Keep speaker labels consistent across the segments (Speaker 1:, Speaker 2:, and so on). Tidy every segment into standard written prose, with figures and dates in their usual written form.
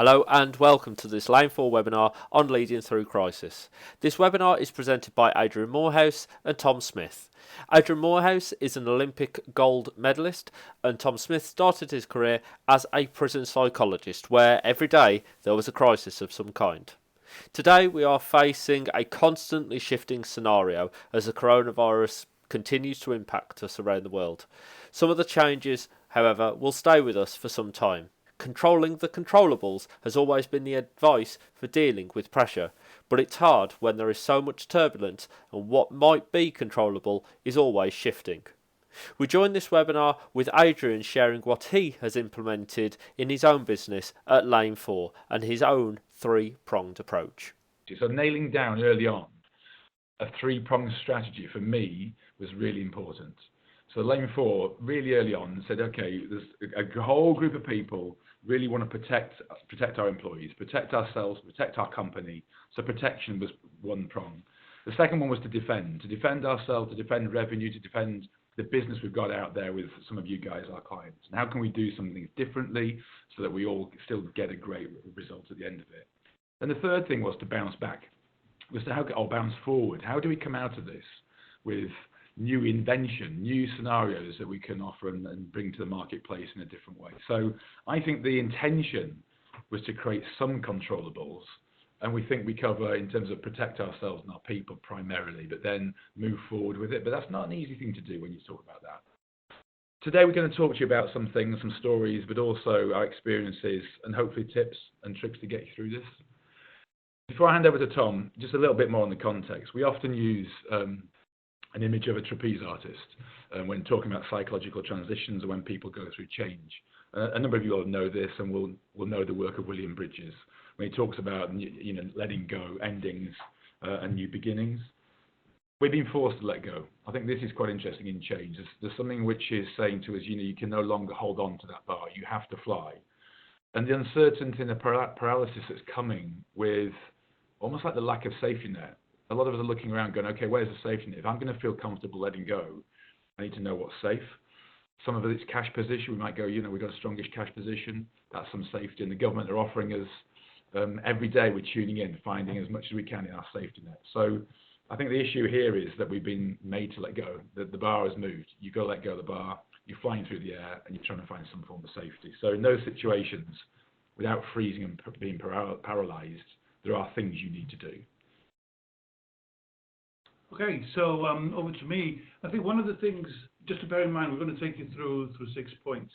Speaker 1: Hello and welcome to this Lane 4 webinar on leading through crisis. This webinar is presented by Adrian Moorhouse and Tom Smith. Adrian Moorhouse is an Olympic gold medalist and Tom Smith started his career as a prison psychologist where every day there was a crisis of some kind. Today we are facing a constantly shifting scenario as the coronavirus continues to impact us around the world. Some of the changes, however, will stay with us for some time. Controlling the controllables has always been the advice for dealing with pressure, but it's hard when there is so much turbulence and what might be controllable is always shifting. We join this webinar with Adrian sharing what he has implemented in his own business at Lane 4 and his own three-pronged approach.
Speaker 2: So nailing down early on a three-pronged strategy for me was really important. So Lane 4 really early on said, okay, there's a whole group of people really want to protect our employees, protect ourselves, protect our company. So protection was one prong. The second one was to defend ourselves, to defend revenue, to defend the business we've got out there with some of you guys, our clients. And how can we do something differently so that we all still get a great result at the end of it? And the third thing was to bounce back, was to bounce forward. How do we come out of this with new invention, new scenarios that we can offer and bring to the marketplace in a different way? So I think the intention was to create some controllables, and we think we cover in terms of protect ourselves and our people primarily, but then move forward with it. But that's not an easy thing to do when you talk about that. Today we're going to talk to you about some things, some stories, but also our experiences and hopefully tips and tricks to get you through this. Before I hand over to Tom, just a little bit more on the context. We often use an image of a trapeze artist when talking about psychological transitions or when people go through change. A number of you all know this and will know the work of William Bridges when he talks about letting go, endings and new beginnings. We've been forced to let go. I think this is quite interesting in change. There's something which is saying to us, you can no longer hold on to that bar. You have to fly. And the uncertainty and the paralysis that's coming with almost like the lack of safety net. A lot of us are looking around going, okay, where's the safety net? If I'm going to feel comfortable letting go, I need to know what's safe. Some of it's cash position. We might go, we've got a strongish cash position. That's some safety. And the government are offering us, every day we're tuning in, finding as much as we can in our safety net. So I think the issue here is that we've been made to let go. The bar has moved. You've got to let go of the bar. You're flying through the air and you're trying to find some form of safety. So in those situations, without freezing and being paralyzed, there are things you need to do.
Speaker 3: Okay, so over to me. I think one of the things, just to bear in mind, we're going to take you through 6 points.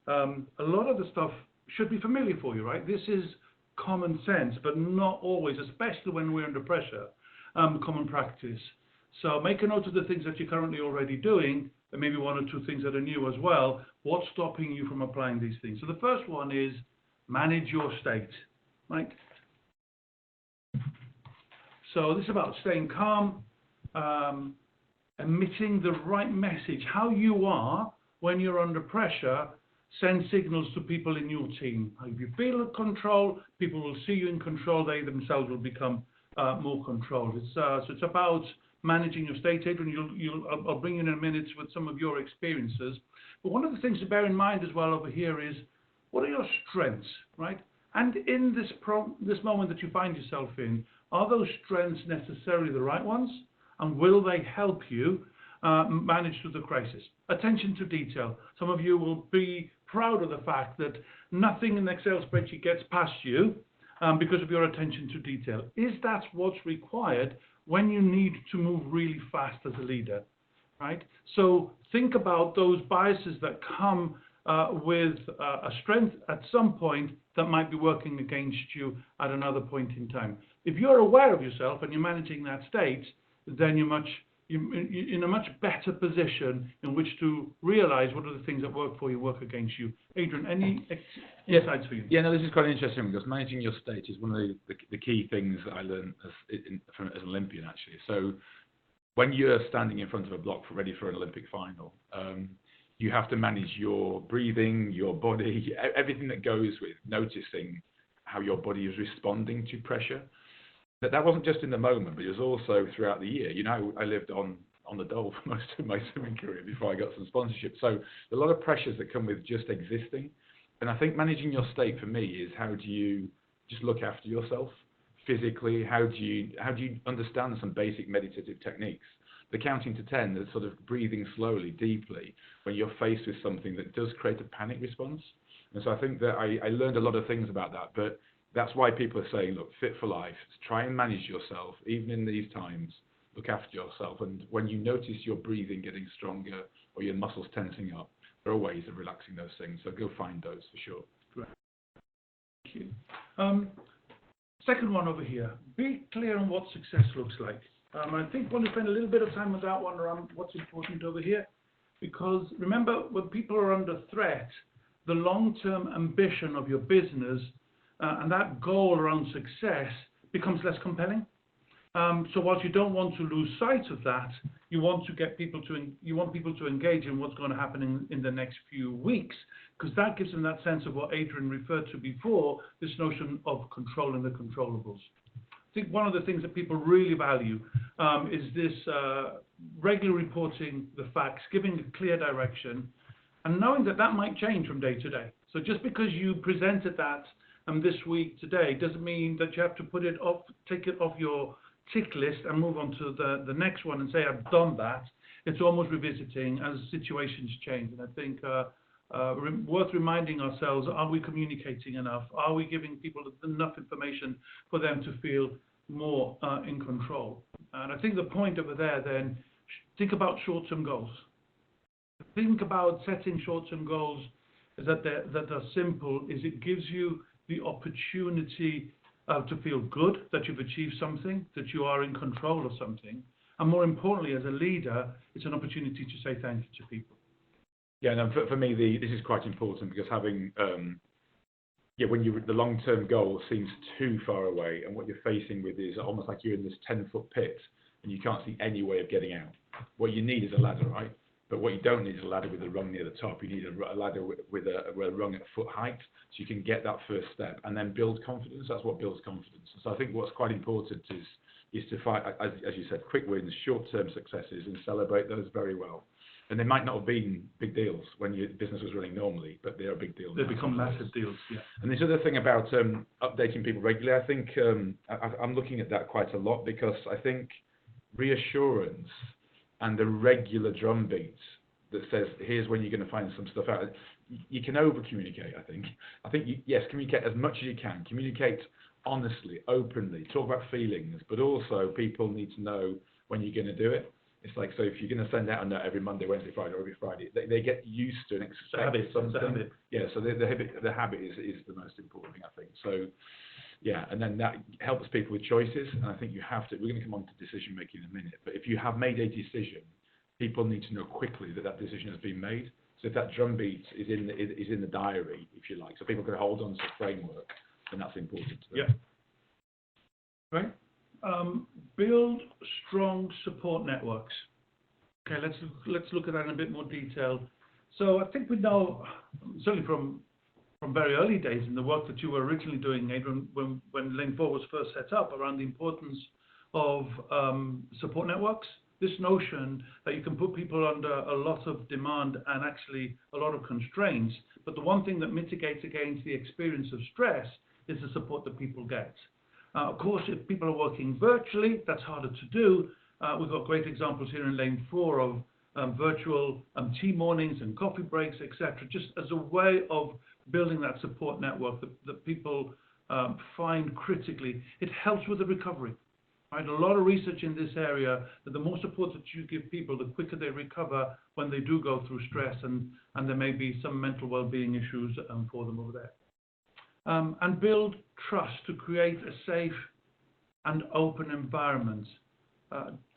Speaker 3: A lot of the stuff should be familiar for you, right? This is common sense, but not always, especially when we're under pressure, common practice. So make a note of the things that you're currently already doing, and maybe one or two things that are new as well. What's stopping you from applying these things? So the first one is manage your state, right? So this is about staying calm, emitting the right message. How you are when you're under pressure sends signals to people in your team. If you feel in control, people will see you in control. They themselves will become more controlled. So it's about managing your state, Adrian. I'll bring you in a minute with some of your experiences. But one of the things to bear in mind as well over here is, what are your strengths, right? And in this moment that you find yourself in, are those strengths necessarily the right ones? And will they help you manage through the crisis? Attention to detail. Some of you will be proud of the fact that nothing in the Excel spreadsheet gets past you because of your attention to detail. Is that what's required when you need to move really fast as a leader, right? So think about those biases that come with a strength at some point that might be working against you at another point in time. If you're aware of yourself and you're managing that state, then you're in a much better position in which to realize what are the things that work for you, work against you. Adrian, any insights for you?
Speaker 2: Yeah, no, this is quite interesting because managing your state is one of the key things that I learned as an Olympian, actually. So when you're standing in front of a block ready for an Olympic final, you have to manage your breathing, your body, everything that goes with noticing how your body is responding to pressure. But that wasn't just in the moment, but it was also throughout the year. I lived on the dole for most of my swimming career before I got some sponsorship. So a lot of pressures that come with just existing. And I think managing your state for me is, how do you just look after yourself physically? How do you understand some basic meditative techniques? The counting to 10, the sort of breathing slowly, deeply, when you're faced with something that does create a panic response. And so I think that I learned a lot of things about that, but that's why people are saying, look, fit for life, try and manage yourself, even in these times, look after yourself. And when you notice your breathing getting stronger or your muscles tensing up, there are ways of relaxing those things. So go find those for sure.
Speaker 3: Great. Thank you. Second one over here, be clear on what success looks like. I think I want to spend a little bit of time on that one around what's important over here, because remember, when people are under threat, the long-term ambition of your business and that goal around success becomes less compelling. So whilst you don't want to lose sight of that, you want people to engage in what's going to happen in the next few weeks, because that gives them that sense of what Adrian referred to before, this notion of controlling the controllables. I think one of the things that people really value is this regular reporting the facts, giving a clear direction, and knowing that that might change from day to day. So just because you presented that this week today doesn't mean that you have to put it off, take it off your tick list and move on to the next one and say, I've done that. It's almost revisiting as situations change. And I think worth reminding ourselves, are we communicating enough? Are we giving people enough information for them to feel more in control? And I think the point over there then, think about short-term goals. Think about setting short-term goals that are simple, is it gives you the opportunity to feel good that you've achieved something, that you are in control of something. And more importantly, as a leader, it's an opportunity to say thank you to people.
Speaker 2: Yeah, no, for me, this is quite important, because having, when the long-term goal seems too far away, and what you're facing with is almost like you're in this 10-foot pit and you can't see any way of getting out. What you need is a ladder, right? But what you don't need is a ladder with a rung near the top. You need a ladder with a rung at foot height, so you can get that first step and then build confidence. That's what builds confidence. So I think what's quite important is to find, as you said, quick wins, short-term successes, and celebrate those very well. And they might not have been big deals when your business was running normally, but they are big deals.
Speaker 3: They become massive deals, yeah.
Speaker 2: And this other thing about updating people regularly, I think I'm looking at that quite a lot, because I think reassurance and the regular drumbeat that says, here's when you're going to find some stuff out. You can over-communicate, I think. Yes, communicate as much as you can. Communicate honestly, openly, talk about feelings, but also people need to know when you're going to do it. It's like, so if you're going to send out a note every Monday, Wednesday, Friday, or every Friday, they get used to and expect something. Yeah, so the habit is the most important thing, I think. So, yeah, and then that helps people with choices. And I think you have to, we're going to come on to decision making in a minute, but if you have made a decision, people need to know quickly that decision has been made. So if that drumbeat is in the diary, if you like, so people can hold on to a framework, then that's important to them.
Speaker 3: Yeah. Right. Build strong support networks. Okay, let's look at that in a bit more detail. So I think we know, certainly from very early days in the work that you were originally doing, Adrian, when Lane 4 was first set up, around the importance of support networks. This notion that you can put people under a lot of demand and actually a lot of constraints, but the one thing that mitigates against the experience of stress is the support that people get. Of course, if people are working virtually, that's harder to do. We've got great examples here in Lane 4 of virtual tea mornings and coffee breaks, etc., just as a way of building that support network that people find critically. It helps with the recovery. Right? A lot of research in this area that the more support that you give people, the quicker they recover when they do go through stress, and there may be some mental well-being issues for them over there. And build trust to create a safe and open environment.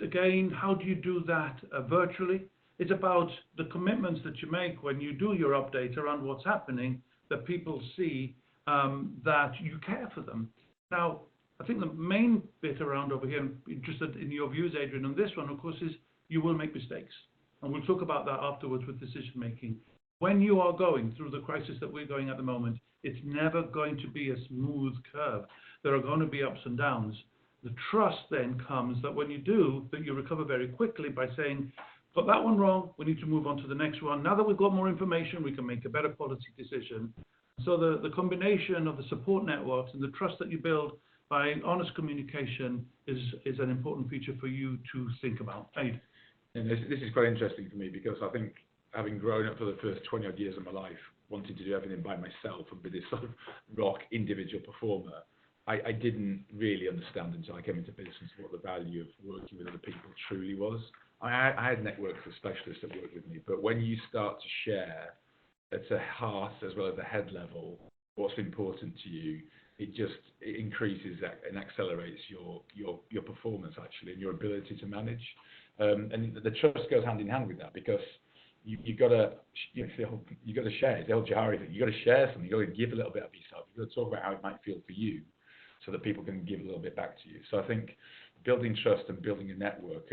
Speaker 3: Again, how do you do that virtually? It's about the commitments that you make when you do your update around what's happening, that people see that you care for them. Now, I think the main bit around over here, I'm interested in your views, Adrian, on this one, of course, is you will make mistakes. And we'll talk about that afterwards with decision making. When you are going through the crisis that we're going at the moment, it's never going to be a smooth curve. There are going to be ups and downs. The trust then comes that when you do, that you recover very quickly by saying, got that one wrong, we need to move on to the next one. Now that we've got more information, we can make a better quality decision. So the combination of the support networks and the trust that you build by honest communication is an important feature for you to think about. Aid.
Speaker 2: And this is quite interesting for me because I think having grown up for the first 20 odd years of my life, wanting to do everything by myself and be this sort of rock individual performer, I didn't really understand until I came into business what the value of working with other people truly was. I had networks of specialists that worked with me, but when you start to share at a heart as well as a head level what's important to you, it increases and accelerates your performance actually and your ability to manage. And the trust goes hand in hand with that because you got to share. It's the old Jahari thing. You got to share something. You got to give a little bit of yourself. You got to talk about how it might feel for you, so that people can give a little bit back to you. So I think building trust and building a network,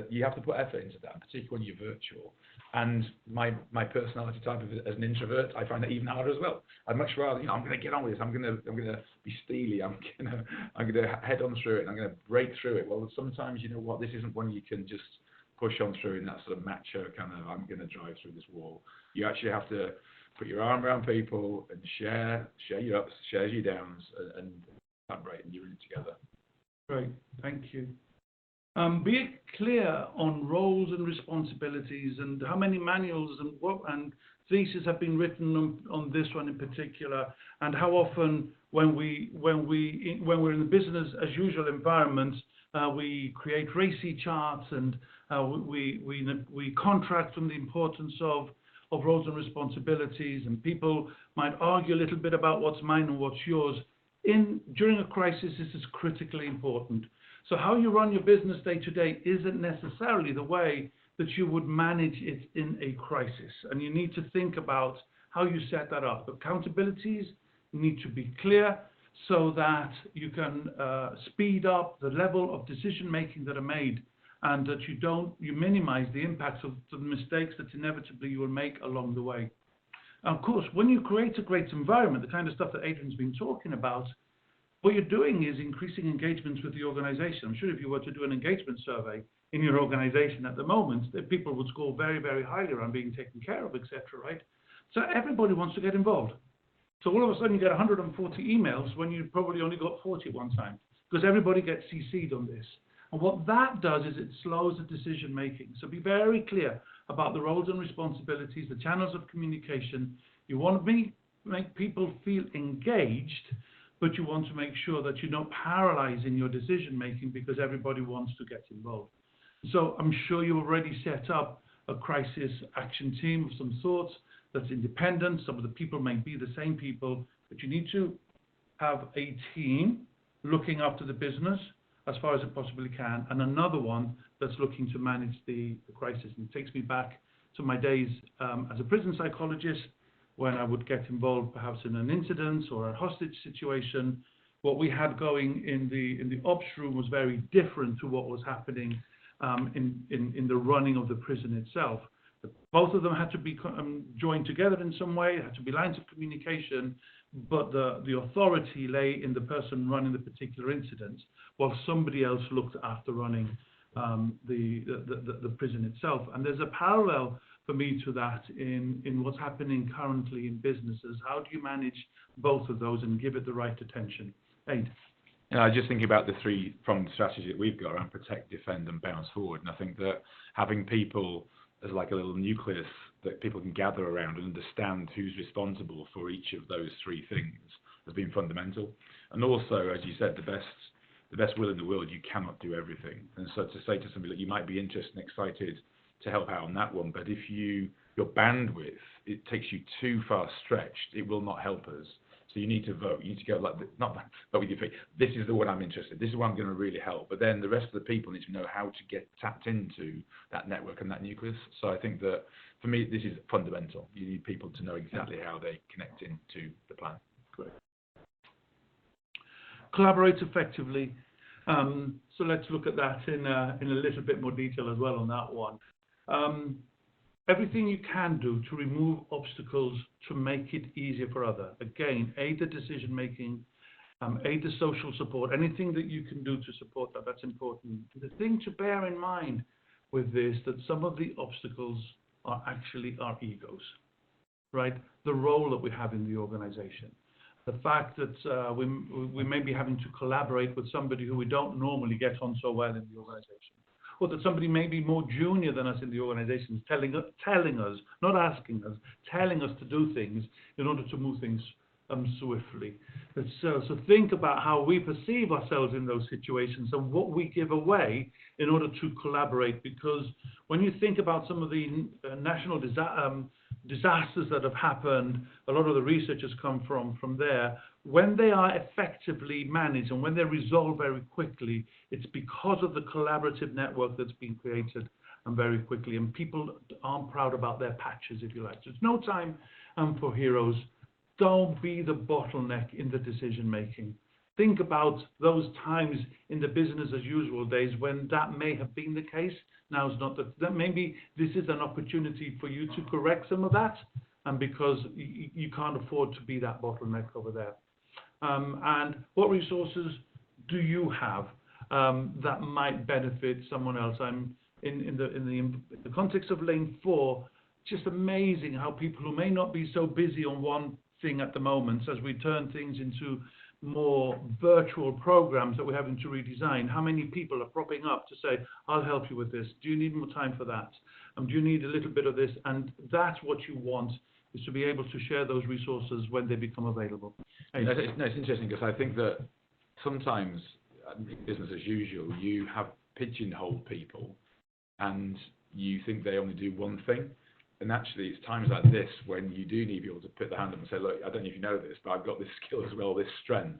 Speaker 2: you have to put effort into that, particularly when you're virtual. And my personality type as an introvert, I find that even harder as well. I'd much rather, I'm going to get on with this. I'm going to be steely. I'm going to head on through it. And I'm going to break through it. Well, sometimes you know what, this isn't one you can just push on through in that sort of macho kind of I'm going to drive through this wall. You actually have to put your arm around people and share your ups, share your downs, and collaborate, and you're in it together.
Speaker 3: Great, thank you. Be clear on roles and responsibilities and how many manuals and theses have been written on this one in particular, and how often when we're in the business as usual environment, we create racy charts and we contract on the importance of roles and responsibilities, and people might argue a little bit about what's mine and what's yours. During a crisis, this is critically important. So how you run your business day to day isn't necessarily the way that you would manage it in a crisis. And you need to think about how you set that up. Accountabilities need to be clear so that you can speed up the level of decision making that are made, and that you minimize the impacts of the mistakes that inevitably you will make along the way. Of course, when you create a great environment, the kind of stuff that Adrian's been talking about, what you're doing is increasing engagements with the organization. I'm sure if you were to do an engagement survey in your organization at the moment, that people would score very, very highly around being taken care of, etc., right? So everybody wants to get involved. So all of a sudden you get 140 emails when you probably only got 40 at one time, because everybody gets CC'd on this. And what that does is it slows the decision making. So be very clear about the roles and responsibilities, the channels of communication. You want to make people feel engaged, but you want to make sure that you're not paralyzing your decision making because everybody wants to get involved. So I'm sure you already set up a crisis action team of some sorts that's independent. Some of the people may be the same people, but you need to have a team looking after the business as far as it possibly can, and another one that's looking to manage the crisis. And it takes me back to my days as a prison psychologist, when I would get involved perhaps in an incident or a hostage situation. What we had going in the ops room was very different to what was happening in the running of the prison itself. But both of them had to be joined together in some way. It had to be lines of communication, but the authority lay in the person running the particular incident, while somebody else looked after running the prison itself. And there's a parallel for me to that in what's happening currently in businesses. How do you manage both of those and give it the right attention? Aid.
Speaker 2: I was just thinking about the three-pronged strategy that we've got around protect, defend, and bounce forward. And I think that having people as like a little nucleus that people can gather around and understand who's responsible for each of those three things has been fundamental. And also, as you said, the best will in the world, you cannot do everything. And so to say to somebody that you might be interested and excited to help out on that one, but if your bandwidth, it takes you too far stretched, it will not help us. So you need to vote. You need to go like, not vote with your feet. This is the one I'm interested in. This is what I'm going to really help. But then the rest of the people need to know how to get tapped into that network and that nucleus. So I think that for me, this is fundamental. You need people to know exactly how they connect into the plan.
Speaker 3: Great. Collaborate effectively. So let's look at that in a little bit more detail as well on that one. Everything you can do to remove obstacles to make it easier for others. Again, aid the decision making, aid the social support, anything that you can do to support that, that's important. The thing to bear in mind with this, that some of the obstacles are actually our egos. right? The role that we have in the organization. The fact that we may be having to collaborate with somebody who we don't normally get on so well in the organization. Or that somebody may be more junior than us in the organization, telling us, not asking us, telling us to do things in order to move things swiftly. So think about how we perceive ourselves in those situations and what we give away in order to collaborate. Because when you think about some of the national disasters that have happened, a lot of the research has come from there. When they are effectively managed and when they're resolved very quickly, it's because of the collaborative network that's been created and very quickly. And people aren't proud about their patches, if you like. So it's no time for heroes. Don't be the bottleneck in the decision making. Think about those times in the business as usual days when that may have been the case. Now it's not that maybe this is an opportunity for you to correct some of that, and because you can't afford to be that bottleneck over there. And what resources do you have that might benefit someone else? I'm in the context of Lane 4. Just amazing how people who may not be so busy on one thing at the moment, as we turn things into more virtual programs that we're having to redesign, how many people are propping up to say, I'll help you with this. Do you need more time for that? Do you need a little bit of this? And that's what you want, is to be able to share those resources when they become available.
Speaker 2: It's interesting because I think that sometimes business as usual, you have pigeonholed people and you think they only do one thing. And actually, it's times like this when you do need people to put their hand up and say, look, I don't know if you know this, but I've got this skill as well, this strength.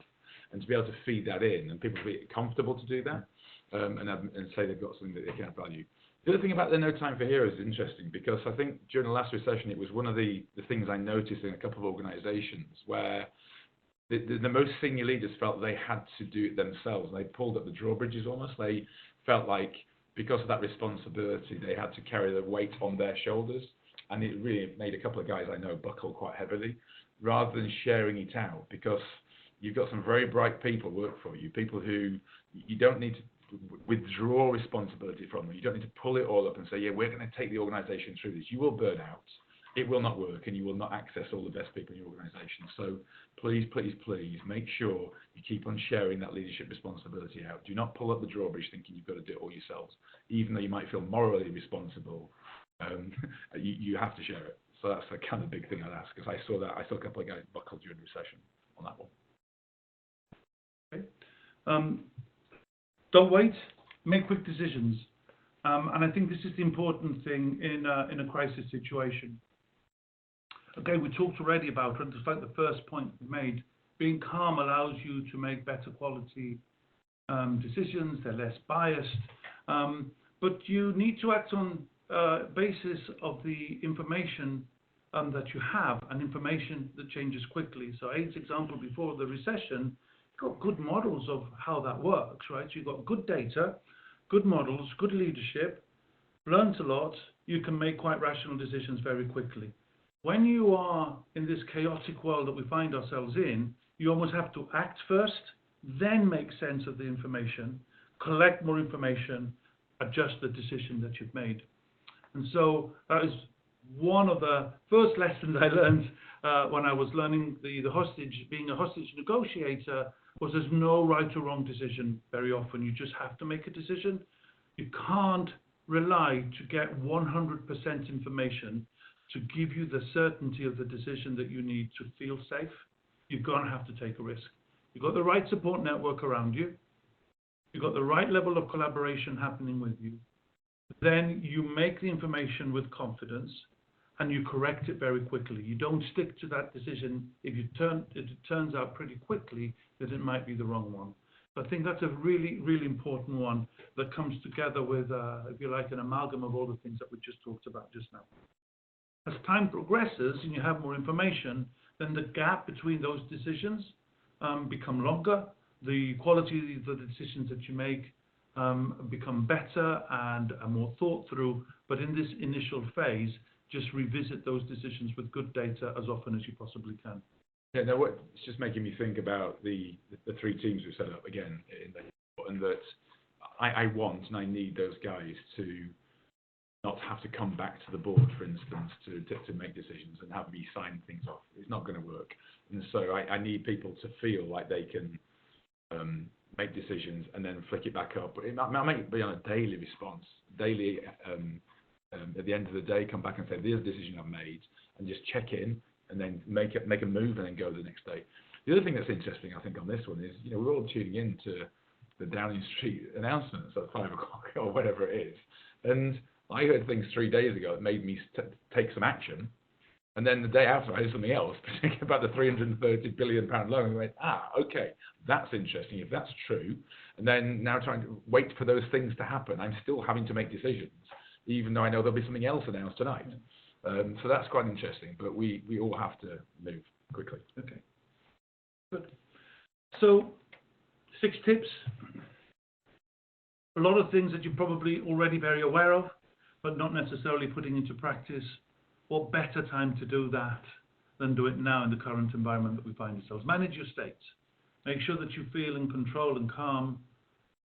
Speaker 2: And to be able to feed that in and people be comfortable to do that and say they've got something that they can add value. The other thing about the No Time for Heroes is interesting because I think during the last recession, it was one of the things I noticed in a couple of organizations where the most senior leaders felt they had to do it themselves. They pulled up the drawbridges almost. They felt like because of that responsibility, they had to carry the weight on their shoulders. And it really made a couple of guys I know buckle quite heavily, rather than sharing it out, because you've got some very bright people work for you, people who you don't need to withdraw responsibility from them. You don't need to pull it all up and say, yeah, we're going to take the organization through this. You will burn out. It will not work, and you will not access all the best people in your organization. So please, please, please make sure you keep on sharing that leadership responsibility out. Do not pull up the drawbridge thinking you've got to do it all yourselves, even though you might feel morally responsible. You have to share it. So that's the kind of big thing I'd ask, because I saw a couple of guys buckle during the recession on that one.
Speaker 3: Okay. Don't wait. Make quick decisions. And I think this is the important thing in a crisis situation. Okay, we talked already about it. Just like the first point we made, being calm allows you to make better quality decisions. They're less biased. But you need to act on basis of the information that you have, and information that changes quickly. So Aid's example before the recession, got good models of how that works, right? So you've got good data, good models, good leadership, learned a lot, you can make quite rational decisions very quickly. When you are in this chaotic world that we find ourselves in, you almost have to act first, then make sense of the information, collect more information, adjust the decision that you've made. And so that is one of the first lessons I learned when I was learning being a hostage negotiator, was there's no right or wrong decision very often. You just have to make a decision. You can't rely to get 100% information to give you the certainty of the decision that you need to feel safe. You're going to have to take a risk. You've got the right support network around you. You've got the right level of collaboration happening with you. Then you make the information with confidence and you correct it very quickly. You don't stick to that decision if it turns out pretty quickly that it might be the wrong one. So I think that's a really, really important one that comes together with, if you like, an amalgam of all the things that we just talked about just now. As time progresses and you have more information, then the gap between those decisions become longer. The quality of the decisions that you make become better and more thought through. But in this initial phase, just revisit those decisions with good data as often as you possibly can.
Speaker 2: Yeah, no, it's just making me think about the three teams we set up again, and that I want and I need those guys to not have to come back to the board, for instance, to make decisions and have me sign things off. It's not going to work. And so I need people to feel like they can make decisions and then flick it back up. But it might be on a daily response, daily. At the end of the day, come back and say, "There's a decision I've made," and just check in, and then make a move, and then go the next day. The other thing that's interesting, I think, on this one is, we're all tuning in to the Downing Street announcements at 5 o'clock or whatever it is, and I heard things 3 days ago that made me take some action, and then the day after I heard something else about the £330 billion loan, and I went, okay, that's interesting, if that's true. And then now trying to wait for those things to happen, I'm still having to make decisions, even though I know there'll be something else announced tonight. So that's quite interesting, but we all have to move quickly.
Speaker 3: Okay, good. So 6 tips, a lot of things that you're probably already very aware of, but not necessarily putting into practice. What better time to do that than do it now in the current environment that we find ourselves? Manage your states. Make sure that you feel in control and calm.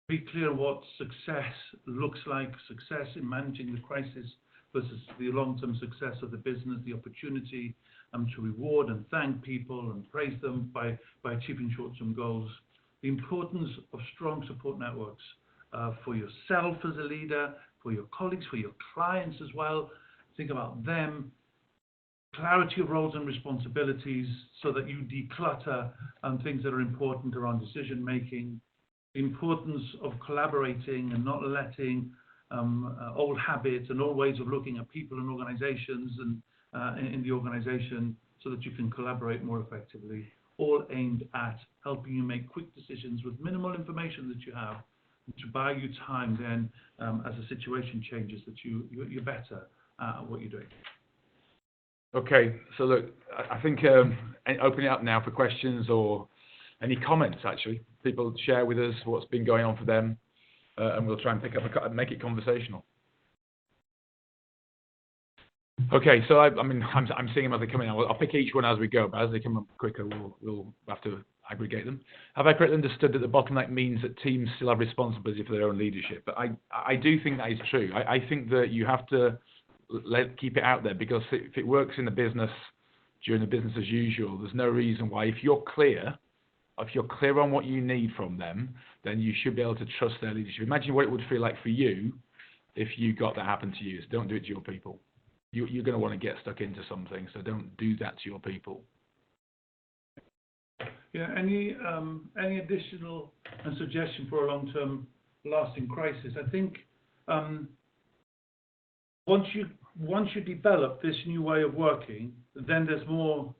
Speaker 3: Be clear what success looks like, success in managing the crisis versus the long-term success of the business, the opportunity to reward and thank people and praise them by achieving short-term goals. The importance of strong support networks for yourself as a leader, for your colleagues, for your clients as well. Think about them. Clarity of roles and responsibilities so that you declutter things that are important around decision making. The importance of collaborating and not letting old habits and old ways of looking at people and organizations and in the organization so that you can collaborate more effectively, all aimed at helping you make quick decisions with minimal information that you have to buy you time then as the situation changes that you're better at what you're doing.
Speaker 2: Okay, so look, I think opening up now for questions or any comments, actually. People share with us what's been going on for them, and we'll try and pick up and make it conversational. Okay, so I'm seeing them as they come in. I'll pick each one as we go, but as they come up quicker, we'll have to aggregate them. Have I correctly understood that the bottleneck means that teams still have responsibility for their own leadership? But I do think that is true. I think that you have to keep it out there, because if it works in the business during the business as usual, there's no reason why. If you're clear on what you need from them, then you should be able to trust their leadership. Imagine what it would feel like for you if you got that happen to you. So don't do it to your people. You're going to want to get stuck into something, so don't do that to your people.
Speaker 3: Yeah. Any additional suggestion for a long-term lasting crisis? I think once you develop this new way of working, then there's more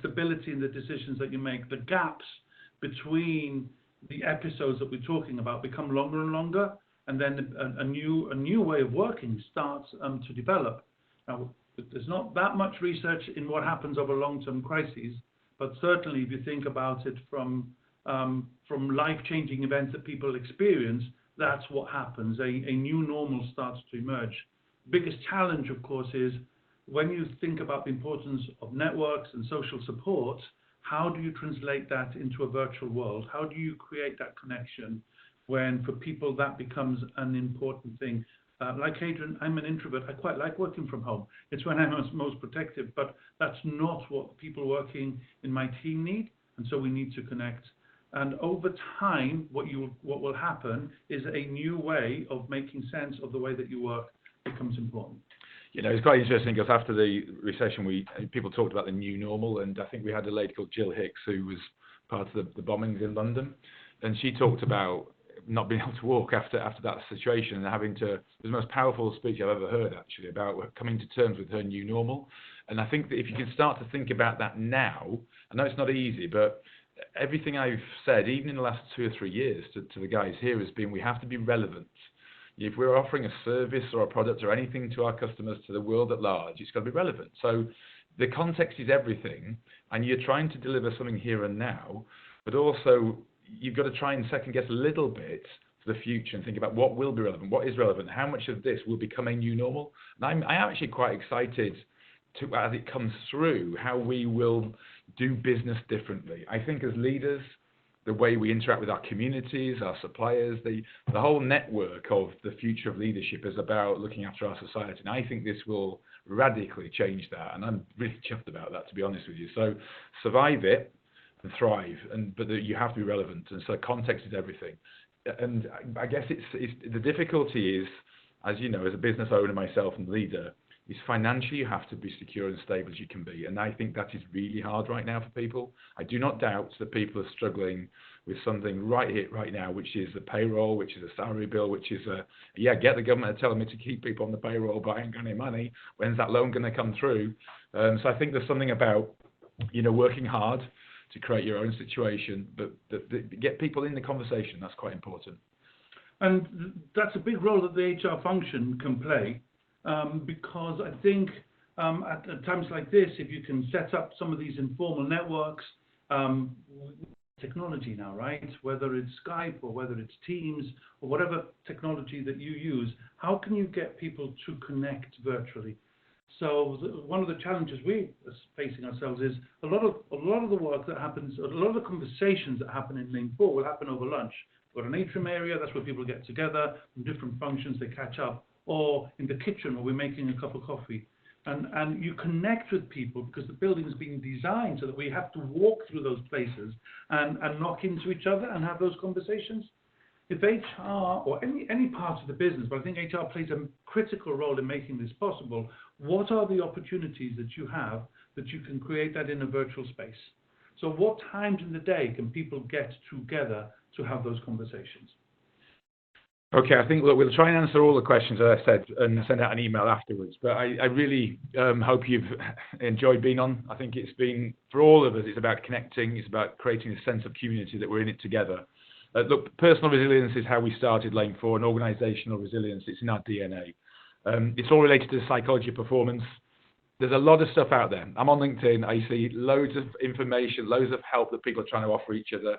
Speaker 3: stability in the decisions that you make. The gaps between the episodes that we're talking about become longer and longer, and then a new way of working starts to develop. Now, there's not that much research in what happens over long-term crises, but certainly if you think about it from life-changing events that people experience, that's what happens. A new normal starts to emerge. Biggest challenge, of course, is when you think about the importance of networks and social support, how do you translate that into a virtual world? How do you create that connection when for people that becomes an important thing? Like Adrian, I'm an introvert. I quite like working from home. It's when I'm most protective, but that's not what people working in my team need, and so we need to connect. And over time, what will happen is a new way of making sense of the way that you work becomes important.
Speaker 2: It's quite interesting because after the recession, people talked about the new normal, and I think we had a lady called Jill Hicks who was part of the bombings in London, and she talked about not being able to walk after that situation and having to. It was the most powerful speech I've ever heard, actually, about coming to terms with her new normal. And I think that if you can start to think about that now, I know it's not easy, but everything I've said, even in the last 2 or 3 years to the guys here, has been we have to be relevant. If we're offering a service or a product or anything to our customers, to the world at large, it's got to be relevant. So the context is everything, and you're trying to deliver something here and now, but also you've got to try and second guess a little bit for the future and think about what will be relevant, what is relevant, how much of this will become a new normal. And I am actually quite excited to, as it comes through, how we will do business differently. I think as leaders, the way we interact with our communities, our suppliers, the whole network of the future of leadership is about looking after our society. And I think this will radically change that. And I'm really chuffed about that, to be honest with you. So survive it and thrive, but you have to be relevant. And so context is everything. And I guess it's the difficulty is, as you know, as a business owner myself and leader, is financially you have to be secure and stable as you can be. And I think that is really hard right now for people. I do not doubt that people are struggling with something right now, which is a payroll, which is a salary bill, which is get the government telling me to keep people on the payroll, but I ain't got any money. When's that loan going to come through? So I think there's something about, working hard to create your own situation, but get people in the conversation. That's quite important.
Speaker 3: And that's a big role that the HR function can play. Because I think at times like this, if you can set up some of these informal networks, technology now, right? Whether it's Skype or whether it's Teams or whatever technology that you use, how can you get people to connect virtually? So one of the challenges we are facing ourselves is a lot of the work that happens, a lot of the conversations that happen in Lane 4 will happen over lunch. We've got an atrium area, that's where people get together from different functions, they catch up. Or in the kitchen where we're making a cup of coffee. And you connect with people because the building is being designed so that we have to walk through those places and knock into each other and have those conversations. If HR or any part of the business, but I think HR plays a critical role in making this possible, what are the opportunities that you have that you can create that in a virtual space? So what times in the day can people get together to have those conversations?
Speaker 2: Okay, I think we'll try and answer all the questions, as I said, and send out an email afterwards. But I really hope you've enjoyed being on. I think it's been, for all of us, it's about connecting. It's about creating a sense of community that we're in it together. Look, personal resilience is how we started Lane 4, and organisational resilience, it's in our DNA. It's all related to psychology of performance. There's a lot of stuff out there. I'm on LinkedIn. I see loads of information, loads of help that people are trying to offer each other.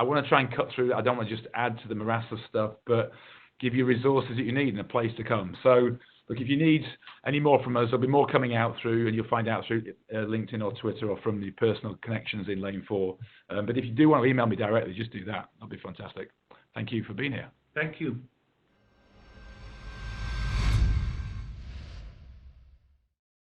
Speaker 2: I want to try and cut through that. I don't want to just add to the morass of stuff, but give you resources that you need and a place to come. So, look, if you need any more from us, there'll be more coming out through, and you'll find out through LinkedIn or Twitter or from the personal connections in Lane 4. But if you do want to email me directly, just do that. That'll be fantastic. Thank you for being here.
Speaker 3: Thank you.